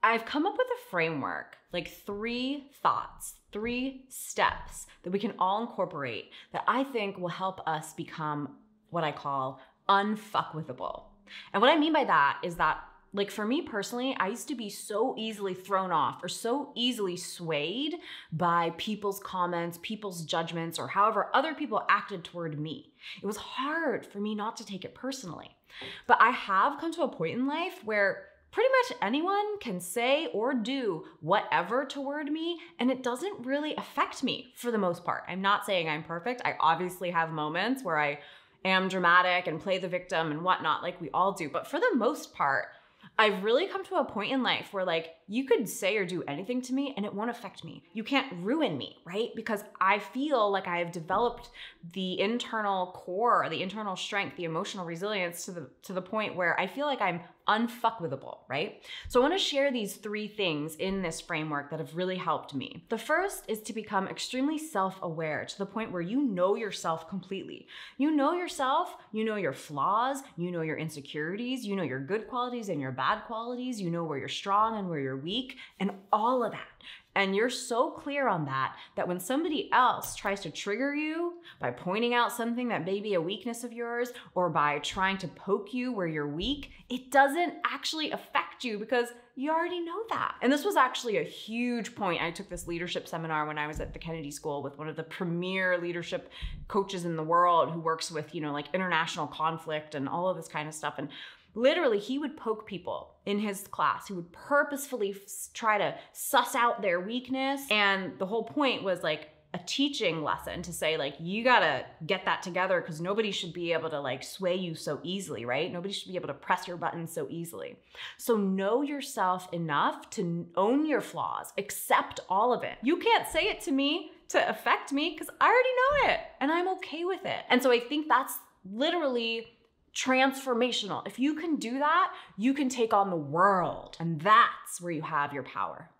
I've come up with a framework, like 3 thoughts, 3 steps that we can all incorporate that I think will help us become what I call unfuckwithable. And what I mean by that is that, like, for me personally, I used to be so easily thrown off or so easily swayed by people's comments, people's judgments, or however other people acted toward me. It was hard for me not to take it personally. But I have come to a point in life where pretty much anyone can say or do whatever toward me, and it doesn't really affect me for the most part. I'm not saying I'm perfect. I obviously have moments where I am dramatic and play the victim and whatnot, like we all do. But for the most part, I've really come to a point in life where, like, you could say or do anything to me and it won't affect me. You can't ruin me, right? Because I feel like I have developed the internal core, the internal strength, the emotional resilience to the point where I feel like I'm unfuckwithable, right? So I want to share these 3 things in this framework that have really helped me. The first is to become extremely self-aware to the point where you know yourself completely. You know yourself, you know your flaws, you know your insecurities, you know your good qualities and your bad qualities, you know where you're strong and where you're weak, and all of that. And you're so clear on that when somebody else tries to trigger you by pointing out something that may be a weakness of yours or by trying to poke you where you're weak, it doesn't actually affect you because you already know that. And this was actually a huge point. I took this leadership seminar when I was at the Kennedy School with one of the premier leadership coaches in the world who works with, like international conflict and all of this kind of stuff. And literally, he would poke people in his class. He would purposefully try to suss out their weakness. And the whole point was like a teaching lesson to say, like, you gotta get that together because nobody should be able to like sway you so easily, right? Nobody should be able to press your buttons so easily. So know yourself enough to own your flaws, accept all of it. You can't say it to me to affect me because I already know it and I'm okay with it. And so I think that's literally transformational. If you can do that, you can take on the world, and that's where you have your power.